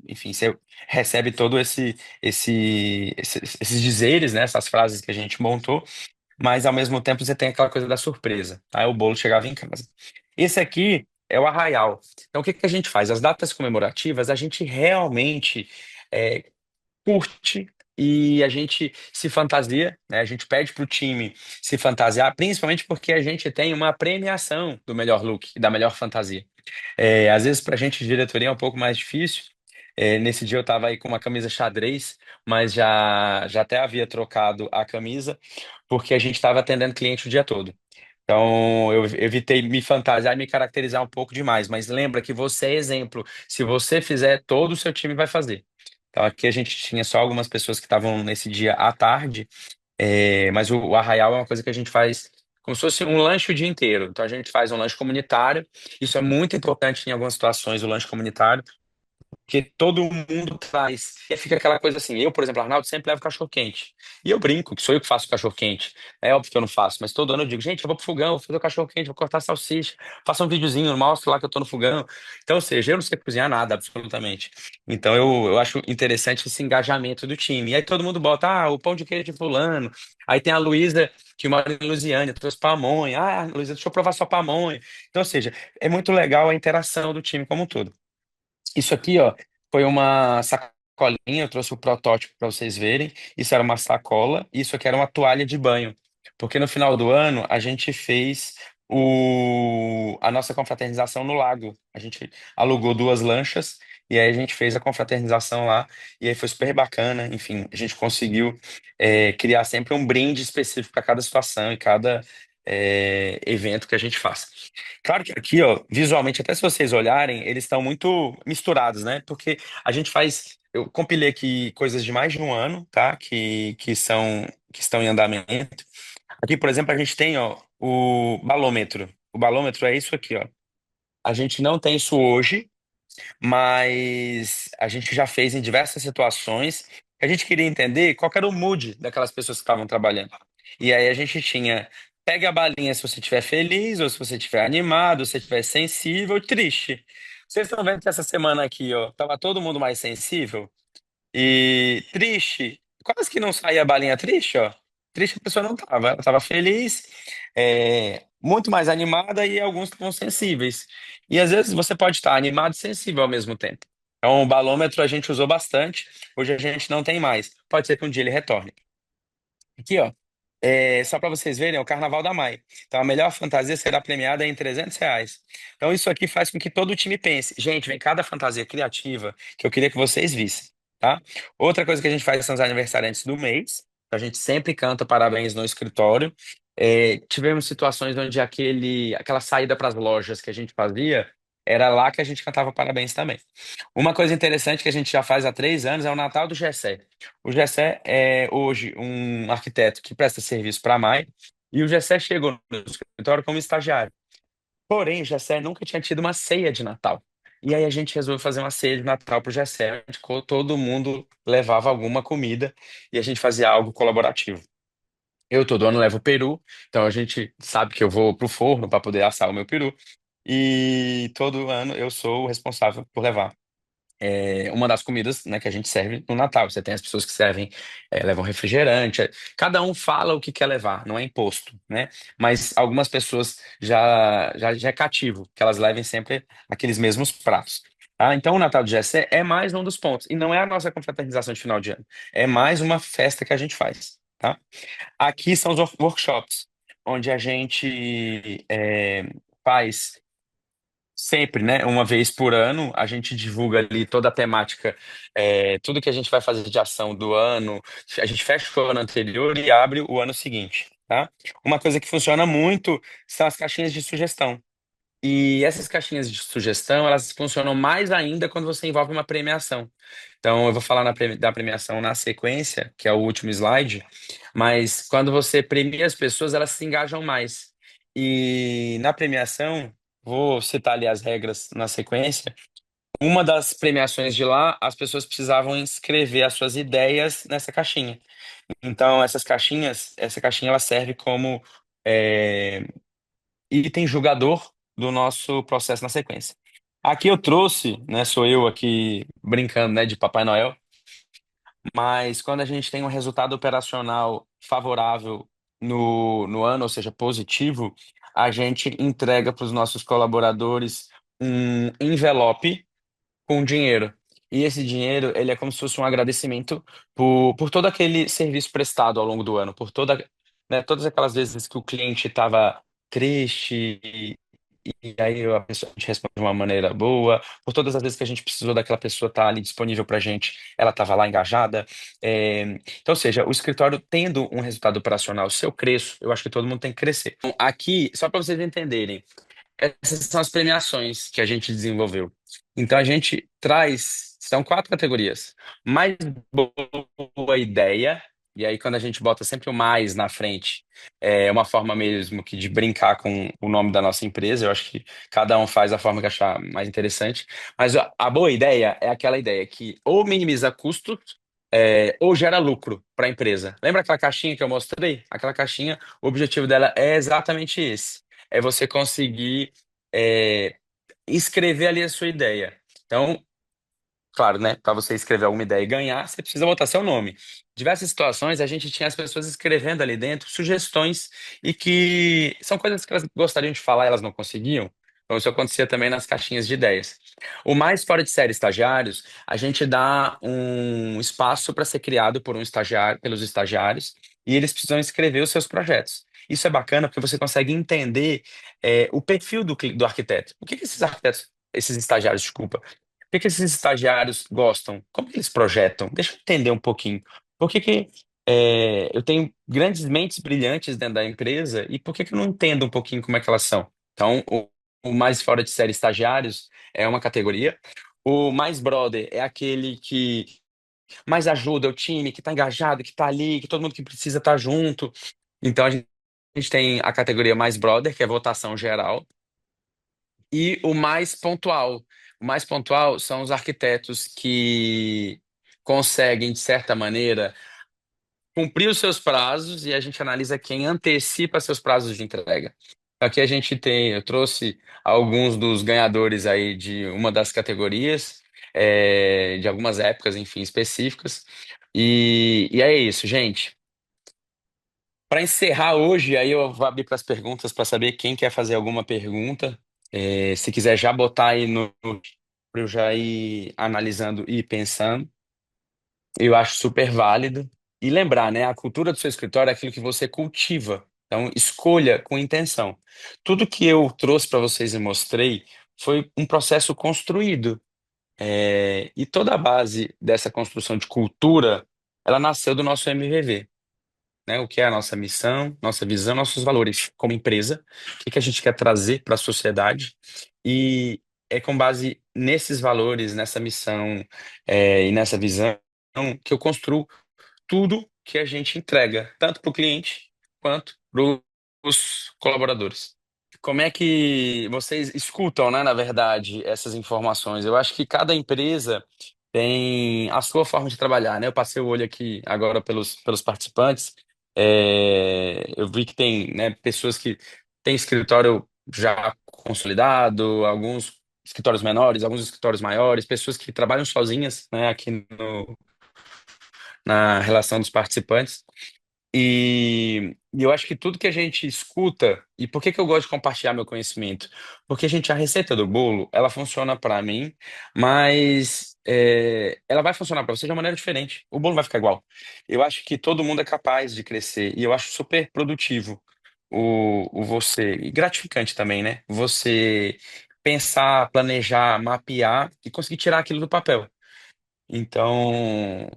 enfim, você recebe todo esses dizeres, né, essas frases que a gente montou, mas ao mesmo tempo você tem aquela coisa da surpresa. Aí o bolo chegava em casa. Esse aqui é o arraial. Então, o que que a gente faz? As datas comemorativas, a gente realmente é, curte e a gente se fantasia, né? A gente pede para o time se fantasiar, principalmente porque a gente tem uma premiação do melhor look e da melhor fantasia. Às vezes, para a gente de diretoria é um pouco mais difícil. Nesse dia eu estava aí com uma camisa xadrez, mas já até havia trocado a camisa, porque a gente estava atendendo cliente o dia todo. Então, eu evitei me fantasiar e me caracterizar um pouco demais. Mas lembra que você é exemplo. Se você fizer, todo o seu time vai fazer. Então, aqui a gente tinha só algumas pessoas que estavam nesse dia à tarde, mas o arraial é uma coisa que a gente faz como se fosse um lanche o dia inteiro. Então, a gente faz um lanche comunitário. Isso é muito importante em algumas situações, o lanche comunitário porque todo mundo traz. E aí fica aquela coisa assim, eu, por exemplo, Arnaldo, sempre levo cachorro-quente. E eu brinco, que sou eu que faço o cachorro-quente. É óbvio que eu não faço, mas todo ano eu digo, gente, eu vou pro fogão, vou fazer o cachorro-quente, vou cortar a salsicha, faço um videozinho, mostro lá que eu tô no fogão. Então, ou seja, eu não sei cozinhar nada, absolutamente. Então, eu acho interessante esse engajamento do time. E aí todo mundo bota, o pão de queijo de fulano. Aí tem a Luísa, que mora em Lusiânia, trouxe pamonha. Ah, Luísa, deixa eu provar sua pamonha. Então, ou seja, é muito legal a interação do time como um todo. Isso aqui, ó. Foi uma sacolinha, eu trouxe o protótipo para vocês verem. Isso era uma sacola, isso aqui era uma toalha de banho. Porque no final do ano a gente fez a nossa confraternização no lago. A gente alugou duas lanchas e aí a gente fez a confraternização lá. E aí foi super bacana. Enfim, a gente conseguiu criar sempre um brinde específico para cada situação e cada evento que a gente faz. Claro que aqui, ó, visualmente, até se vocês olharem, eles estão muito misturados, né? Porque a gente faz. Eu compilei aqui coisas de mais de um ano, tá? Que estão em andamento. Aqui, por exemplo, a gente tem, ó, o balômetro. O balômetro é isso aqui, ó. A gente não tem isso hoje, mas a gente já fez em diversas situações. A gente queria entender qual que era o mood daquelas pessoas que estavam trabalhando. E aí a gente tinha, pegue a balinha se você estiver feliz, ou se você estiver animado, se você estiver sensível, ou triste. Vocês estão vendo que essa semana aqui, ó, tava todo mundo mais sensível e triste. Quase que não saía a balinha triste, ó. Triste a pessoa não tava, ela tava feliz, muito mais animada e alguns estavam sensíveis. E às vezes você pode estar animado e sensível ao mesmo tempo. Então, o balômetro a gente usou bastante, hoje a gente não tem mais. Pode ser que um dia ele retorne. Aqui, ó. Só para vocês verem, é o Carnaval da Mai. Então, a melhor fantasia será premiada em R$ 300. Então, isso aqui faz com que todo o time pense. Gente, vem cada fantasia criativa que eu queria que vocês vissem, tá? Outra coisa que a gente faz são os aniversariantes do mês. A gente sempre canta parabéns no escritório. Tivemos situações onde aquela saída para as lojas que a gente fazia, era lá que a gente cantava parabéns também. Uma coisa interessante que a gente já faz há 3 anos é o Natal do Gessé. O Gessé é hoje um arquiteto que presta serviço para a MAI e o Gessé chegou no escritório como estagiário. Porém, o Gessé nunca tinha tido uma ceia de Natal. E aí a gente resolveu fazer uma ceia de Natal para o Gessé, onde todo mundo levava alguma comida e a gente fazia algo colaborativo. Eu todo ano levo peru, então a gente sabe que eu vou pro forno para poder assar o meu peru. E todo ano eu sou o responsável por levar uma das comidas, né, que a gente serve no Natal. Você tem as pessoas que servem, levam refrigerante. Cada um fala o que quer levar, não é imposto, né? Mas algumas pessoas já é cativo, que elas levem sempre aqueles mesmos pratos. Tá? Então, o Natal de Jessé é mais um dos pontos. E não é a nossa confraternização de final de ano. É mais uma festa que a gente faz, tá? Aqui são os workshops, onde a gente faz sempre, né? Uma vez por ano, a gente divulga ali toda a temática, tudo que a gente vai fazer de ação do ano. A gente fecha o ano anterior e abre o ano seguinte, tá? Uma coisa que funciona muito são as caixinhas de sugestão. E essas caixinhas de sugestão, elas funcionam mais ainda quando você envolve uma premiação. Então, eu vou falar da premiação na sequência, que é o último slide, mas quando você premia as pessoas, elas se engajam mais. E na premiação, vou citar ali as regras na sequência. Uma das premiações de lá, as pessoas precisavam inscrever as suas ideias nessa caixinha. Então, essa caixinha ela serve como é, item julgador do nosso processo na sequência. Aqui eu trouxe, né, sou eu aqui brincando, né, de Papai Noel, mas quando a gente tem um resultado operacional favorável no ano, ou seja, positivo, a gente entrega para os nossos colaboradores um envelope com dinheiro. E esse dinheiro, ele é como se fosse um agradecimento por todo aquele serviço prestado ao longo do ano, por todas aquelas vezes que o cliente estava triste e aí a pessoa te responde de uma maneira boa, por todas as vezes que a gente precisou daquela pessoa estar ali disponível para a gente, ela estava lá engajada. Então, ou seja, o escritório tendo um resultado operacional, se eu cresço, eu acho que todo mundo tem que crescer. Então, aqui, só para vocês entenderem, essas são as premiações que a gente desenvolveu. Então a gente traz, são quatro categorias. Mais boa ideia, e aí quando a gente bota sempre o mais na frente, é uma forma mesmo que de brincar com o nome da nossa empresa. Eu acho que cada um faz a forma que achar mais interessante. Mas a boa ideia é aquela ideia que ou minimiza custos, ou gera lucro para a empresa. Lembra aquela caixinha que eu mostrei? Aquela caixinha, o objetivo dela é exatamente esse. É você conseguir é, escrever ali a sua ideia. Então, claro, né? Para você escrever alguma ideia e ganhar, você precisa botar seu nome. Diversas situações, a gente tinha as pessoas escrevendo ali dentro sugestões e que são coisas que elas gostariam de falar e elas não conseguiam. Então, isso acontecia também nas caixinhas de ideias. O mais fora de série estagiários, a gente dá um espaço para ser criado por um estagiário, pelos estagiários, e eles precisam escrever os seus projetos. Isso é bacana porque você consegue entender o perfil do arquiteto. O que que esses arquitetos, esses estagiários, desculpa, o que que esses estagiários gostam? Como que eles projetam? Deixa eu entender um pouquinho. Por que que eu tenho grandes mentes brilhantes dentro da empresa e por que que eu não entendo um pouquinho como é que elas são? Então, o mais fora de série estagiários é uma categoria. O mais brother é aquele que mais ajuda o time, que está engajado, que está ali, que todo mundo que precisa está junto. Então a gente tem a categoria mais brother, que é votação geral, e o mais pontual. O mais pontual são os arquitetos que conseguem, de certa maneira, cumprir os seus prazos e a gente analisa quem antecipa seus prazos de entrega. Aqui a gente tem, eu trouxe alguns dos ganhadores aí de uma das categorias, de algumas épocas, enfim, específicas. E é isso, gente. Para encerrar hoje, aí eu vou abrir para as perguntas para saber quem quer fazer alguma pergunta. Se quiser já botar aí para eu já ir analisando e pensando. Eu acho super válido. E lembrar, né? A cultura do seu escritório é aquilo que você cultiva. Então, escolha com intenção. Tudo que eu trouxe para vocês e mostrei foi um processo construído. E toda a base dessa construção de cultura, ela nasceu do nosso MVV, né? O que é a nossa missão, nossa visão, nossos valores como empresa, o que que a gente quer trazer para a sociedade. E é com base nesses valores, nessa missão, e nessa visão que eu construo tudo que a gente entrega, tanto para o cliente quanto para os colaboradores. Como é que vocês escutam, né, na verdade, essas informações? Eu acho que cada empresa tem a sua forma de trabalhar, né? Eu passei o olho aqui agora pelos participantes. Eu vi que tem, né, pessoas que têm escritório já consolidado, alguns escritórios menores, alguns escritórios maiores, pessoas que trabalham sozinhas, né, aqui na relação dos participantes. E eu acho que tudo que a gente escuta, e por que que eu gosto de compartilhar meu conhecimento? Porque, gente, a receita do bolo, ela funciona para mim, mas ela vai funcionar para você de uma maneira diferente. O bolo vai ficar igual. Eu acho que todo mundo é capaz de crescer, e eu acho super produtivo o você, e gratificante também, né? Você pensar, planejar, mapear e conseguir tirar aquilo do papel. Então,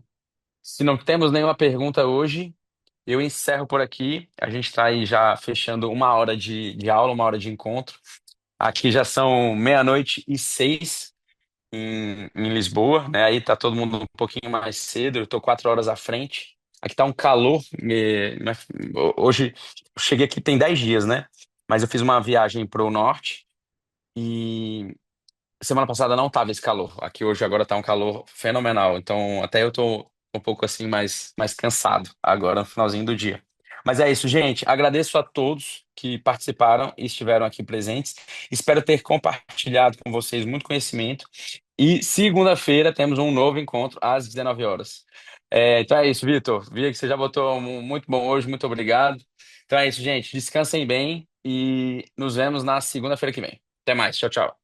se não temos nenhuma pergunta hoje, eu encerro por aqui. A gente está aí já fechando uma hora de aula, uma hora de encontro. Aqui já são meia-noite e 6 em Lisboa, né? Aí tá todo mundo um pouquinho mais cedo. Eu tô 4 horas à frente. Aqui tá um calor. Hoje eu cheguei aqui tem 10 dias, né? Mas eu fiz uma viagem para o norte e semana passada não tava esse calor. Aqui hoje agora tá um calor fenomenal. Então até eu tô um pouco assim mais cansado agora no finalzinho do dia. Mas é isso, gente. Agradeço a todos que participaram e estiveram aqui presentes. Espero ter compartilhado com vocês muito conhecimento. E segunda-feira temos um novo encontro às 19 horas. Então é isso, Vitor. Vi que você já botou muito bom hoje. Muito obrigado. Então é isso, gente. Descansem bem e nos vemos na segunda-feira que vem. Até mais. Tchau, tchau.